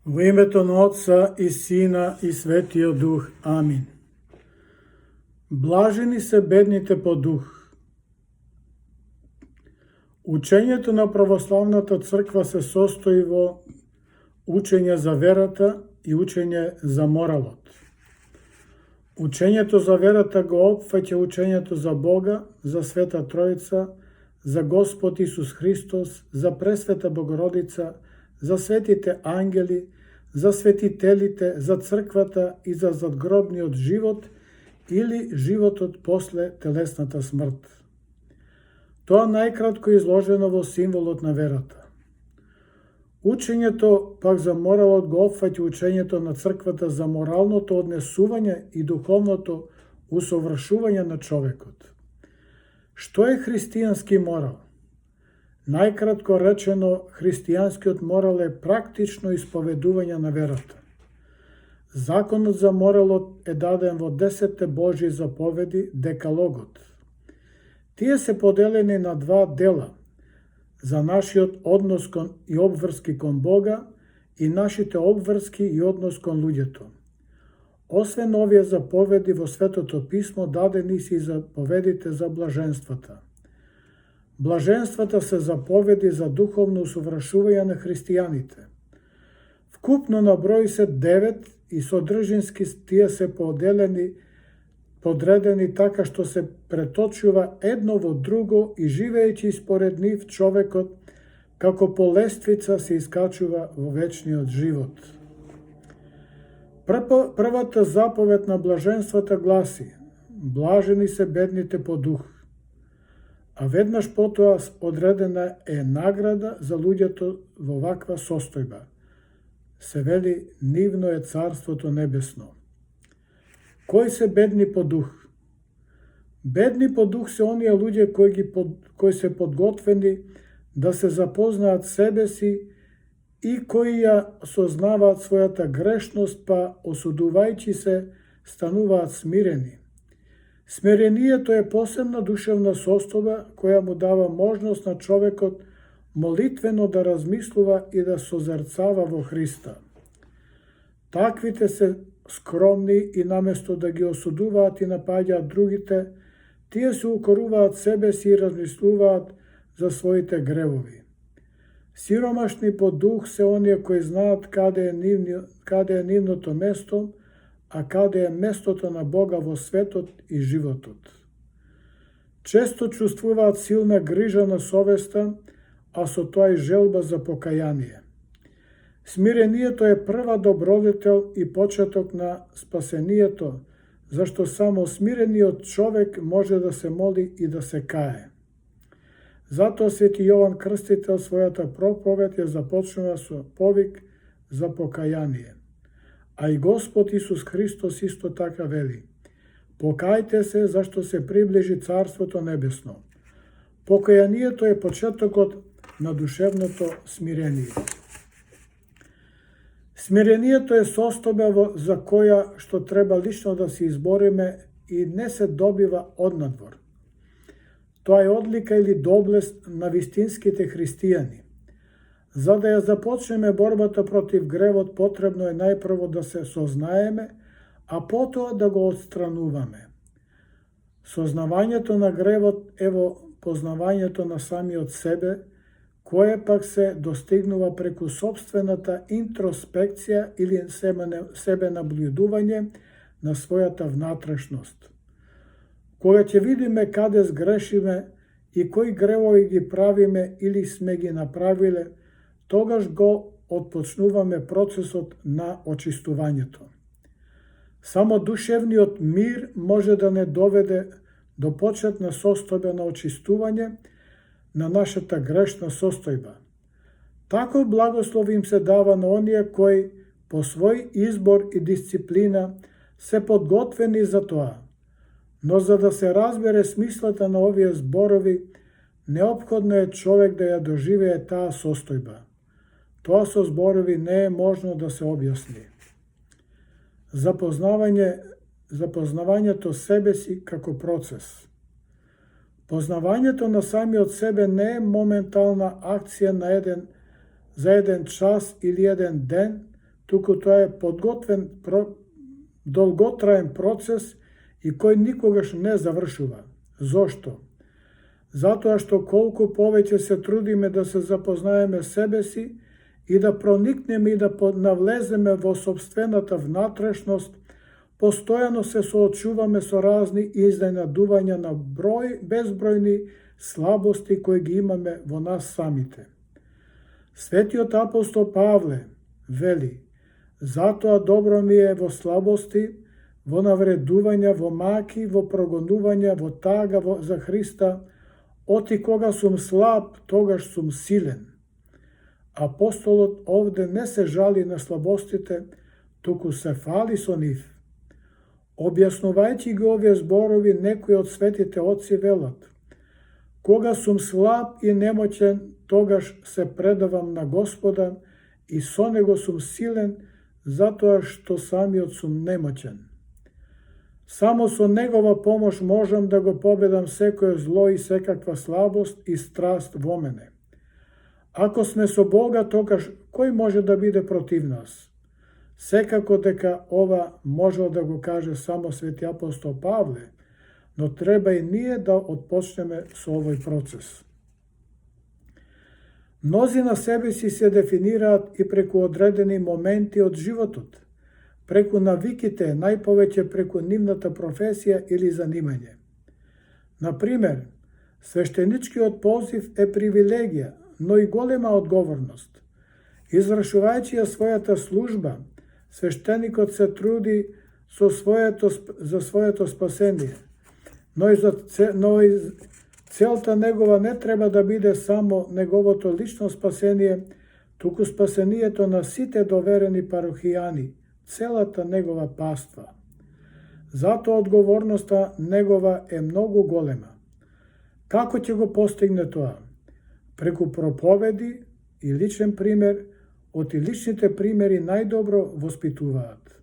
Во името на Отца и Сина и Светия Дух. Амин. Блажени се бедните по дух. Учењето на православната црква се состои во учење за верата и учење за моралот. Учењето за верата го опфаќа учењето за Бога, за Света Троица, за Господ Исус Христос, за Пресвета Богородица, за светите ангели, за светителите, за црквата и за задгробниот живот или животот после телесната смрт. Тоа најкратко изложено во символот на верата. Учењето пак за моралот го опфаќа учењето на црквата за моралното однесување и духовното усовршување на човекот. Што е христијански морал? Најкратко речено, христијанскиот морал е практично исповедување на верата. Законот за моралот е даден во 10 Божји заповеди, декалогот. Тие се поделени на два дела, за нашиот однос и обврски кон Бога и нашите обврски и однос кон луѓето. Освен овие заповеди во Светото Писмо, дадени се и заповедите за блаженствата. Блаженствата се заповеди за духовно усовршување на христијаните. Вкупно на број се 9 и содржински тие се подредени така што се преточува едно во друго и живејќи според нив човекот како по лествица се искачува во вечниот живот. Првата заповед на блаженствата гласи: блажени се бедните по дух. А веднаш потоа одредена е награда за луѓето во ваква состојба. Се вели: нивно е Царството Небесно. Кои се бедни по дух? Бедни по дух се оние луѓе кои се подготвени да се запознаат себе си и кои ја сознаваат својата грешност, па осудувајќи се, стануваат смирени. Смирението е посебна душевна состојба која му дава можност на човекот молитвено да размислува и да созерцава во Христа. Таквите се скромни и наместо да ги осудуваат и напаѓаат другите, тие се укоруваат себе си и размислуваат за своите гревови. Сиромашни по дух се оние кои знаат каде е нивното место, а каде е местото на Бога во светот и животот. Често чувствуваат силна грижа на совеста, а со тоа и желба за покаяние. Смирението е прва добродетел и почеток на спасението, зашто само смирениот човек може да се моли и да се кае. Затоа свети Јован Крстител својата проповед ја започнува со повик за покаяние. А и Господ Исус Христос исто така вели: покајте се, зашто се приближи Царството Небесно. Покајанието е почетокот на душевното смирение. Смирението е состојба за која што треба лично да се избориме и не се добива однадвор. Тоа е одлика или доблест на вистинските христијани. За да ја започнеме борбата против гревот, потребно е најпрво да се сознаеме, а потоа да го отстрануваме. Сознавањето на гревот е во познавањето на самиот себе, кое пак се достигнува преку сопствената интроспекција или себе наблюдување на својата внатрешност. Кога ќе видиме каде сгрешиме и кои гревови ги правиме или сме ги направиле, тогаш го отпочнуваме процесот на очистувањето. Само душевниот мир може да не доведе до почетна состојба на очистување на нашата грешна состојба. Таков благослов им се дава на оние кои по свој избор и дисциплина се подготвени за тоа. Но за да се разбере смислата на овие зборови, неопходно е човек да ја доживее таа состојба. Тоа со зборови не е можно да се објасни. Запознавањето себе си како процес. Познавањето на самиот себе не е моментална акција за еден час или еден ден, туку тоа е подготвен долготраен процес и кој никогаш не завршува. Зошто? Затоа што колку повеќе се трудиме да се запознаеме себе си и да проникнеме и да навлеземе во собствената внатрешност, постојано се соочуваме со разни изненадувања на безбројни слабости кои ги имаме во нас самите. Светиот апостол Павле вели: затоа добро ми е во слабости, во навредувања, во маки, во прогонувања, во тага за Христа, оти кога сум слаб, тогаш сум силен. Апостолот овде не се жали на слабостите, туку се фали со нив. Објаснувајќи ги овие зборови, некои од светите отци велат: кога сум слаб и немоćен, тогаш се предавам на Господа и со него сум силен, затоа што самиот сум немоćен. Само со негова помош можам да го победам секое зло и секаква слабост и страст во мене. Ако сме со Бога, тогаш кој може да биде против нас? Секако дека ова можел да го каже само свети апостол Павле, но треба и ние да отпочнеме со овој процес. Мнози на себе си се дефинираат и преку одредени моменти од животот, преку навиките, најповеќе преку нивната професија или занимање. Например, свештеничкиот позив е привилегија, но и голема одговорност. Извршувајќи ја својата служба, свештеникот се труди за своето спасение, но и целта негова не треба да биде само неговото лично спасение, туку спасението на сите доверени парохијани, целата негова паства. Затоа одговорноста негова е многу голема. Како ќе го постигне тоа? Преку проповеди и личен пример, оти личните примери најдобро воспитуваат.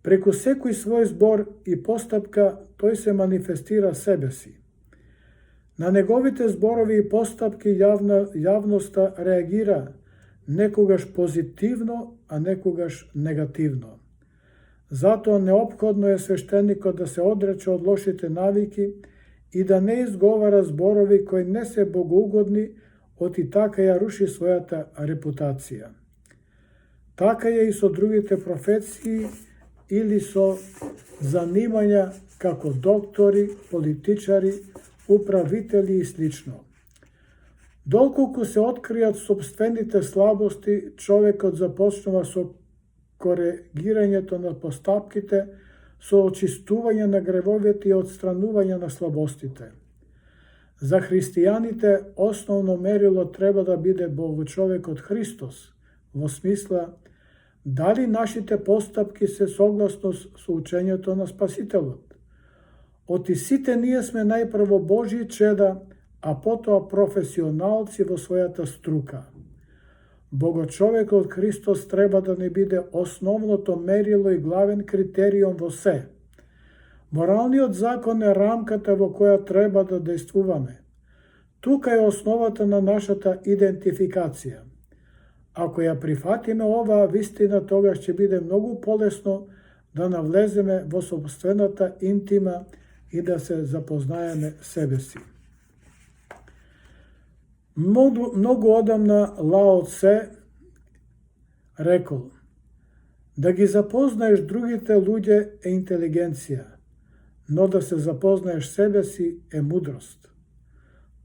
Преку секој свој збор и постапка тој се манифестира себе си. На неговите зборови и постапки јавноста реагира некогаш позитивно, а некогаш негативно. Затоа неопходно е свештеникот да се одрече од лошите навики и да не изговара зборови кои не се богоугодни, оти така ја руши својата репутација. Така е и со другите професии или со занимања како доктори, политичари, управители и слично. Доколку се откријат собствените слабости, човекот започнува со коригирањето на постапките, со очистување на гревовите и отстранување на слабостите. За христијаните основно мерило треба да биде Богочовекот Христос, во смисла дали нашите постапки се согласно со учењето на Спасителот. Оти сите ние сме најпрво Божји чеда, а потоа професионалци во својата струка. Богочовекот Христос треба да не биде основното мерило и главен критериум во се. Моралниот закон е рамката во која треба да действуваме. Тука е основата на нашата идентификација. Ако ја прифатиме оваа вистина, тогаш ќе биде многу полесно да навлеземе во собствената интима и да се запознаеме себе си. Многу одамна Лао Цзе рекол: да ги запознаеш другите луѓе е интелигенција, но да се запознаеш себе си е мудрост.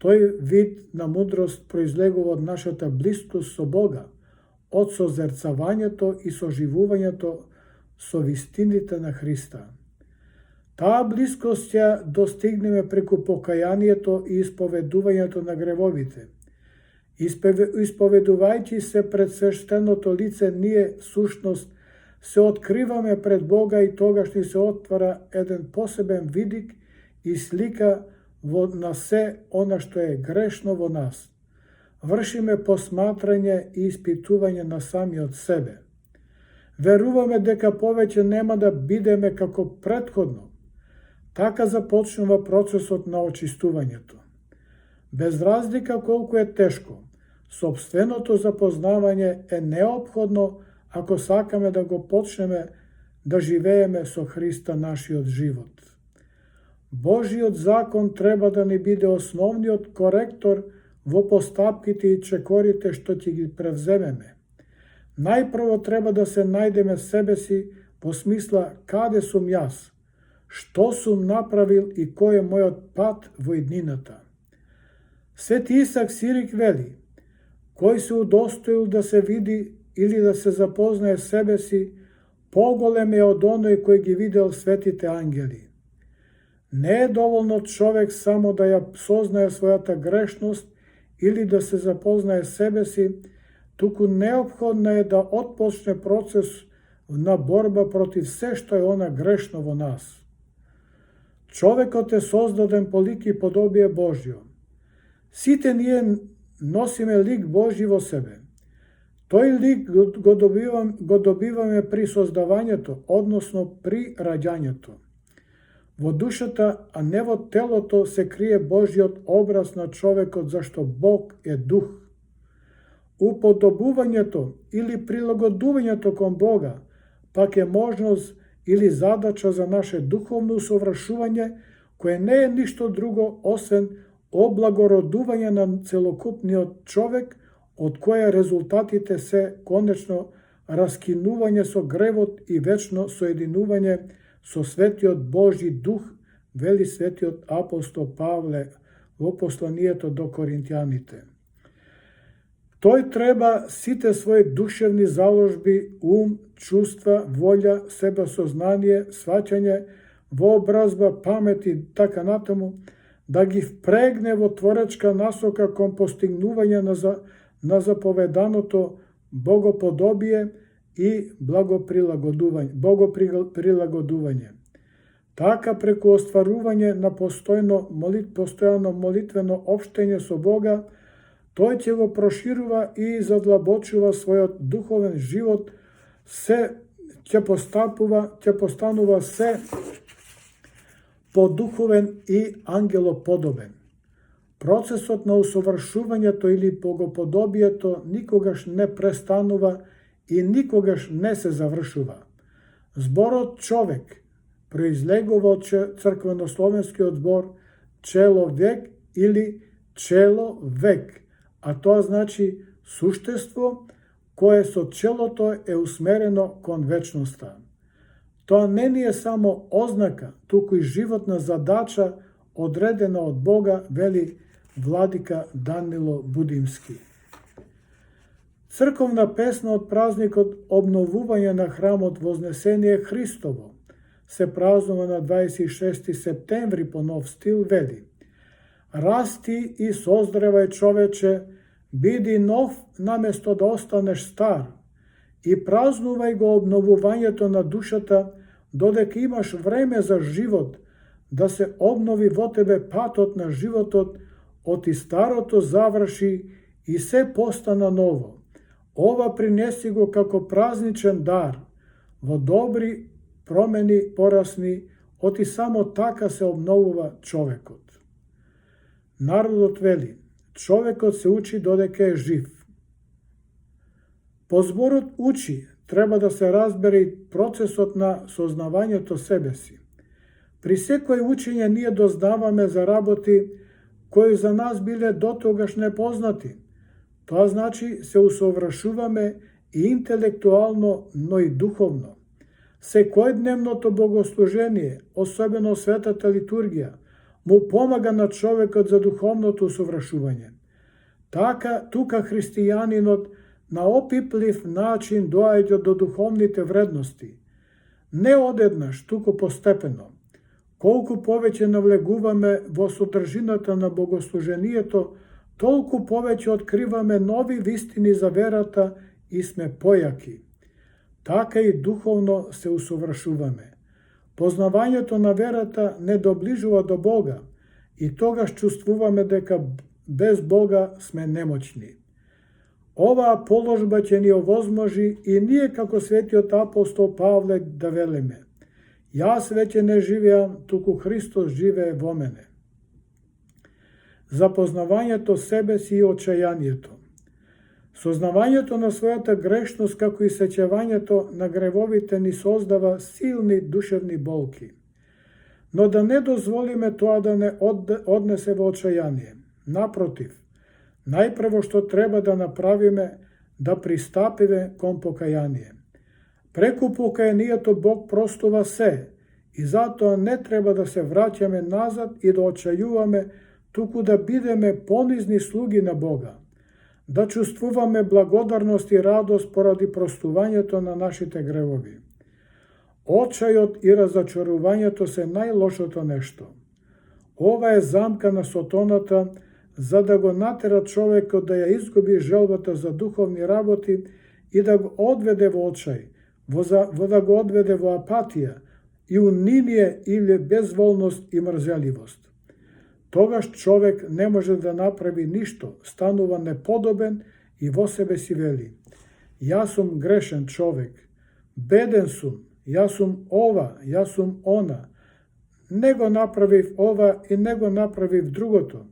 Тој вид на мудрост произлегува од нашата блискост со Бога, од созерцавањето и соживувањето со вистините на Христа. Таа блискост ја достигнеме преку покајанието и исповедувањето на гревовите. Исповедувајќи се пред свештеното лице, ние сушност се откриваме пред Бога и тогаш ни се отвара еден посебен видик и слика на се она што е грешно во нас. Вршиме посматрање и испитување на самиот себе. Веруваме дека повеќе нема да бидеме како претходно. Така започнува процесот на очистувањето. Без разлика колку е тешко, собственото запознавање е неопходно ако сакаме да го почнеме да живееме со Христа нашиот живот. Божиот закон треба да ни биде основниот коректор во постапките и чекорите што ќе ги превземеме. Најпрво треба да се најдеме себе си по смисла каде сум јас, што сум направил и кој е мојот пат во иднината. Свети Исак Сирик вели, кој се удостоил да се види или да се запознае себе си, поголем е од оној кој ги видел светите ангели. Не е доволно човек само да ја сознае својата грешност или да се запознае себе си, туку неопходно е да отпочне процес на борба против се што е она грешно во нас. Човекот е создаден по лик и подобие Божјо. Сите ние носиме лик Божји во себе. Тој лик го добиваме при создавањето, односно при раѓањето. Во душата, а не во телото, се крие Божјиот образ на човекот, зашто Бог е дух. Уподобувањето или прилагодувањето кон Бога пак е можност или задача за наше духовно усовршување, кое не е ништо друго освен облагородување на целокупниот човек, од која резултатите се конечно раскинување со гревот и вечно соединување со светиот Божји дух, вели светиот апостол Павле во посланието до Коринтијаните. Тој треба сите своји душевни заложби, ум, чувства, волја, себесознание, сваќање, вообразба, памет и така натаму, да ги впрегне во творечка насока кон постигнување на заповеданото богоподобие и богоприлагодување. Така преку остварување на постојано молитвено општење со Бога, тој ќе го проширува и задлабочува својот духовен живот, ќе постанува се подуховен и ангелоподобен. Процесот на усовршувањето или богоподобието никогаш не престанува и никогаш не се завршува. Зборот човек произлегува од црквенословенскиот збор человек или человек, а тоа значи суштество кое со челото е усмерено кон вечноста. Тоа не ни е само ознака, туку и животна задача одредена од Бога, вели владика Данило Будимски. Црковна песна од празникот обновување на храмот Вознесение Христово се празнува на 26 септември по нов стил, вели: Расти и создравај, човече, биди нов наместо да останеш стар, и празнувај го обновувањето на душата, додека имаш време за живот, да се обнови во тебе патот на животот, оти старото заврши и се постана ново. Ова принеси го како празничен дар, во добри промени порасни, оти само така се обновува човекот. Народот вели, човекот се учи додека е жив. По зборот учи треба да се разбере и процесот на сознавањето себе си. При секој учење ние дознаваме за работи кои за нас биле дотогаш непознати. Тоа значи се усовршуваме и интелектуално, но и духовно. Секојдневното богослужение, особено светата литургија, му помага на човекот за духовното усовршување. Тука христијанинот на опиплив начин доаѓа до духовните вредности. Не одеднаш, туку постепено. Колку повеќе навлегуваме во содржината на богослужението, толку повеќе откриваме нови вистини за верата и сме појаки. Така и духовно се усовршуваме. Познавањето на верата не доближува до Бога и тогаш чувствуваме дека без Бога сме немоćни. Оваа положба ќе ни овозможи и ние како светиот апостол Павле да велиме: Јас веќе не живеам, туку Христос живее во мене. За познавањето себе си и очајанието. Сознавањето на својата грешност, како и сеќавањето на гревовите, ни создава силни душевни болки. Но да не дозволиме тоа да не однесе во очајание. Напротив, најпрво што треба да направиме, да пристапиме кон покаяние. Преку покаянието Бог простува се, и затоа не треба да се враќаме назад и да очајуваме, туку да бидеме понизни слуги на Бога, да чувствуваме благодарност и радост поради простувањето на нашите гревови. Очајот и разочарувањето се најлошото нешто. Ова е замка на сотоната, за да го натера човекот да ја изгуби желбата за духовни работи и да го одведе во очај, да го одведе во апатија и униние или безволност и мрзеливост. Тогаш човек не може да направи ништо, станува неподобен и во себе си вели: јас сум грешен човек, беден сум, јас сум ова, јас сум она, не го направив ова и не го направив другото.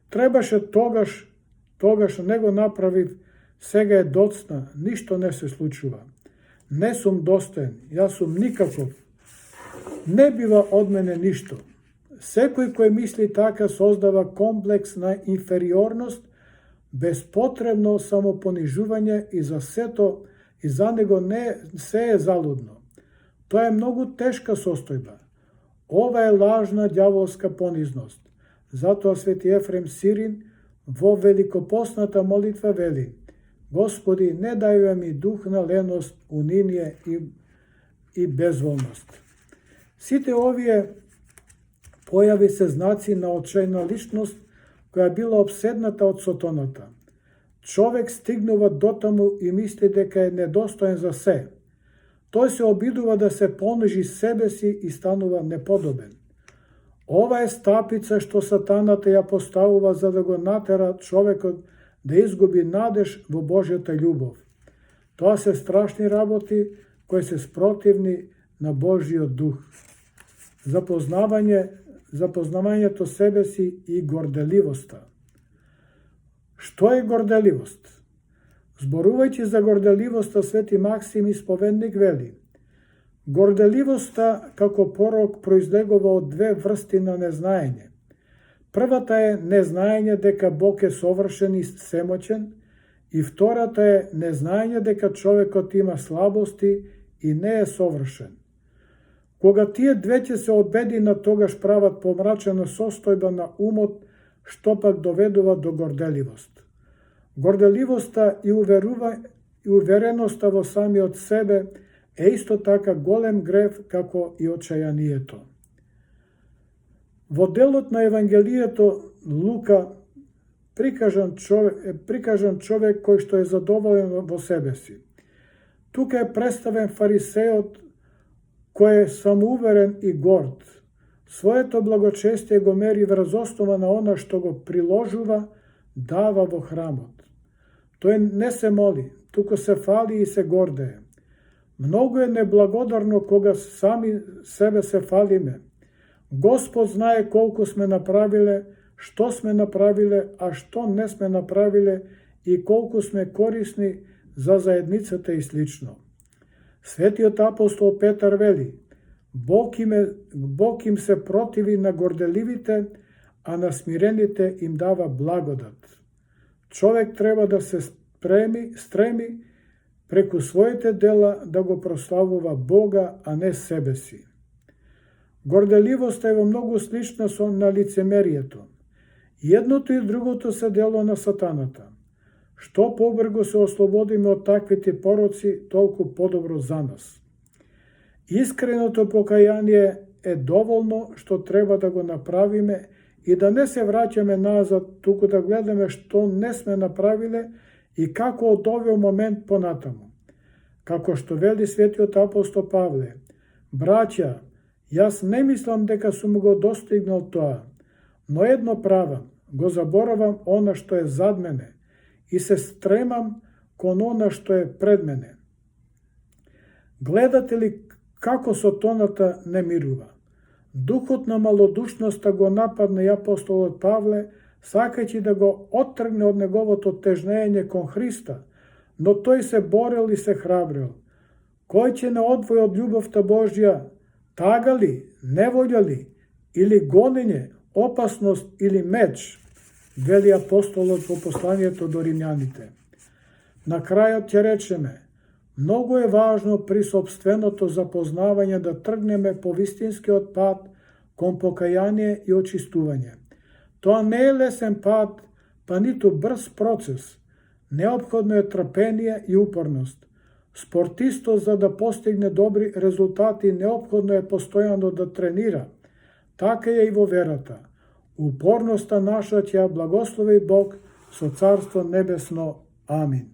Требаше тогаш не го направив, сега е доцна, ништо не се случува. Не сум достоен, јас сум никаков. Не бива од мене ништо. Секој кој мисли така создава комплекс на инфериорност, безпотребно самопонижување и за сето и за него не се е залудно. Тоа е многу тешка состојба. Ова е лажна ѓаволска понизност. Затоа свети Ефрем Сирин во великопостната молитва вели: Господи, не дај ми дух на леност, униние и безволност. Сите овие појави се знаци на очајна личност која била обседната од сотоната. Човек стигнува дотаму и мисли дека е недостоен за се. Тој се обидува да се понижи себе си и станува неподобен. Ова е стапица што сатаната ја поставува за да го натера човекот да изгуби надеж во Божјата љубов. Тоа се страшни работи кои се спротивни на Божјиот дух. Запознавањето себе си и горделивоста. Што е горделивост? Зборувајќи за горделивоста, свети Максим Исповедник вели: горделивоста како порок произлегува од две врсти на незнаење. Првата е незнаење дека Бог е совршен и всемоќен, и втората е незнаење дека човекот има слабости и не е совршен. Кога тие двеќе се обедина, тогаш прават помрачена состојба на умот, што пак доведува до горделивост. Горделивоста и увереноста во самиот себе е исто така голем грев како и очајанието. Во делот на Евангелието Лука прикажан човек кој што е задоволен во себе си. Тука е представен фарисеот кој е самоуверен и горд. Своето благочестие го мери врз основа на она што го приложува, дава во храмот. Тој не се моли, туку се фали и се гордее. Многу е неблагодарно кога сами себе се фалиме. Господ знае колку сме направиле, што сме направиле, а што не сме направиле и колку сме корисни за заедницата и слично. Светиот апостол Петар вели: Бог им се противи на горделивите, а на смирените им дава благодат. Човек треба да се стреми преку своите дела да го прославува Бога, а не себе си. Горделивоста е во многу слична на лицемерието. Едното и другото се дело на сатаната. Што побрзо се ослободиме од таквите пороци, толку подобро за нас. Искреното покаяние е доволно што треба да го направиме и да не се враќаме назад, туку да гледаме што не сме направиле и како од овој момент понатаму. Како што вели светиот апостол Павле: Браќа, јас не мислам дека сум го достигнал тоа, но едно правам, го заборавам она што е зад мене и се стремам кон она што е пред мене. Гледате ли како сотоната не мирува? Духот на малодушноста го нападна и апостолот Павле сакајќи да го оттргне од неговото тежнење кон Христа, но тој се борел и се храбрел. Кој ќе не одвои од љубовта Божја, тага ли, неволја ли, или гонење, опасност или меч, вели апостолот во посланието до римјаните. На крајот ќе речеме, многу е важно при сопственото запознавање да тргнеме по вистинскиот пат кон покаяние и очистување. Тоа не е лесен пат, па ниту брз процес. Неопходно е трпение и упорност. Спортистот за да постигне добри резултати неопходно е постојано да тренира. Така е и во верата. Упорноста наша ќе ја благослови Бог со Царство Небесно. Амин.